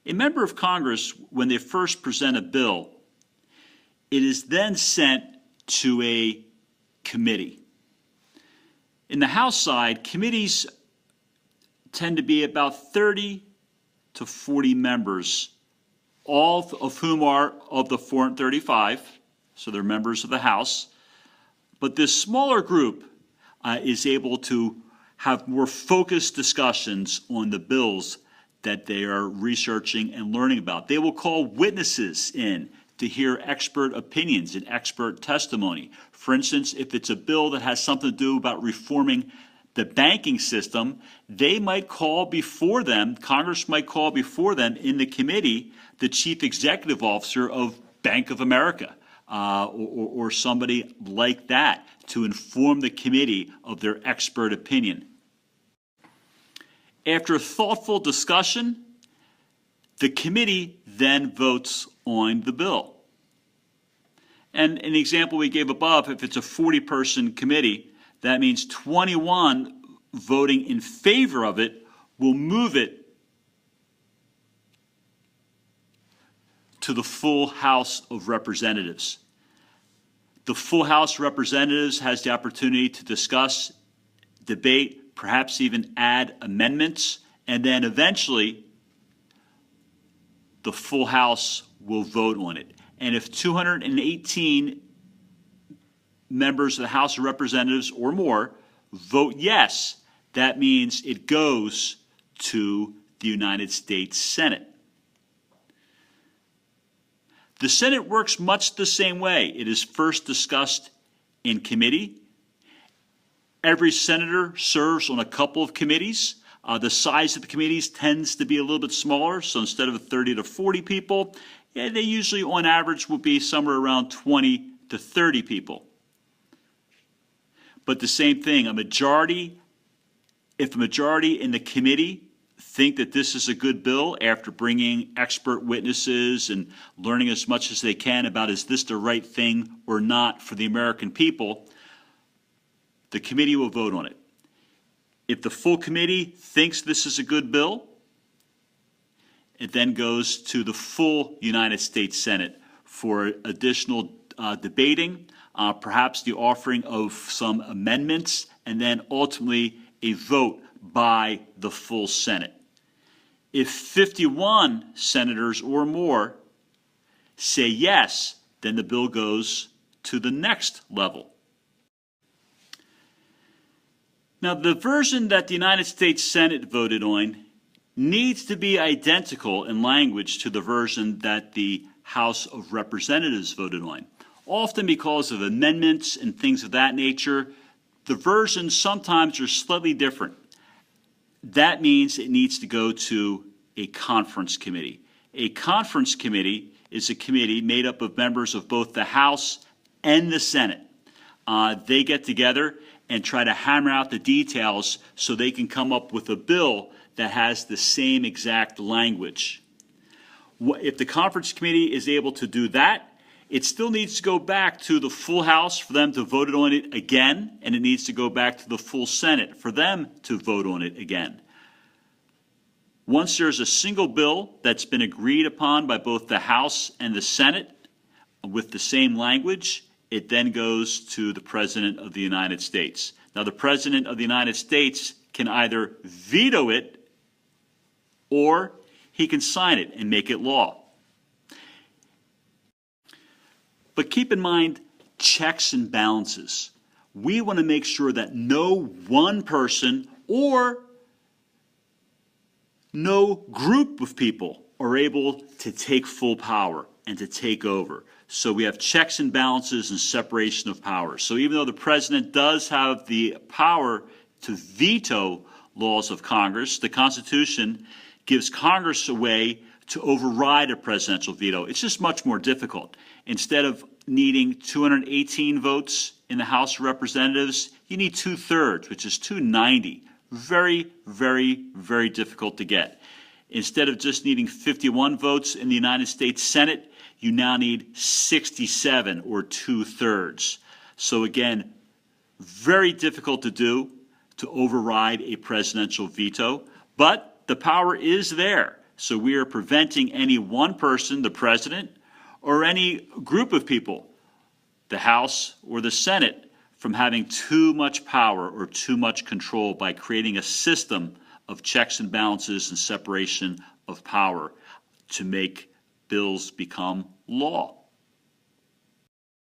A member of Congress, when they first present a bill, it is then sent to a committee. In the House side, committees tend to be about 30 to 40 members, all of whom are of the 435, so they're members of the House. But this smaller group is able to have more focused discussions on the bills that they are researching and learning about. They will call witnesses in to hear expert opinions and expert testimony. For instance, if it's a bill that has something to do about reforming the banking system, they might call before them, Congress might call before them in the committee, the chief executive officer of Bank of America or somebody like that to inform the committee of their expert opinion. After thoughtful discussion, the committee then votes on the bill. And an example we gave above, if it's a 40-person committee, that means 21 voting in favor of it will move it to the full House of Representatives. The full House of Representatives has the opportunity to discuss, debate, perhaps even add amendments, and then eventually the full House will vote on it. And if 218 members of the House of Representatives or more vote yes, that means it goes to the United States Senate. The Senate works much the same way. It is first discussed in committee. Every senator serves on a couple of committees. The size of the committees tends to be a little bit smaller, so instead of 30 to 40 people, they usually on average will be somewhere around 20 to 30 people. But the same thing, if a majority in the committee think that this is a good bill after bringing expert witnesses and learning as much as they can about is this the right thing or not for the American people, the committee will vote on it. If the full committee thinks this is a good bill, it then goes to the full United States Senate for additional debating, perhaps the offering of some amendments, and then ultimately a vote by the full Senate. If 51 senators or more say yes, then the bill goes to the next level. Now, the version that the United States Senate voted on needs to be identical in language to the version that the House of Representatives voted on. Often because of amendments and things of that nature, the versions sometimes are slightly different. That means it needs to go to a conference committee. A conference committee is a committee made up of members of both the House and the Senate. They get together and try to hammer out the details so they can come up with a bill that has the same exact language. If the conference committee is able to do that, it still needs to go back to the full House for them to vote on it again, and it needs to go back to the full Senate for them to vote on it again. Once there's a single bill that's been agreed upon by both the House and the Senate with the same language, it then goes to the President of the United States. Now, the President of the United States can either veto it or he can sign it and make it law. But keep in mind checks and balances. We want to make sure that no one person or no group of people are able to take full power and to take over. So we have checks and balances and separation of powers. So even though the president does have the power to veto laws of Congress, the Constitution gives Congress a way to override a presidential veto. It's just much more difficult. Instead of needing 218 votes in the House of Representatives, you need 2/3, which is 290. Very, very, very difficult to get. Instead of just needing 51 votes in the United States Senate, you now need 67 or 2/3. So again, very difficult to do to override a presidential veto, but the power is there. So we are preventing any one person, the president, or any group of people, the House or the Senate, from having too much power or too much control by creating a system of checks and balances and separation of power to make bills become law.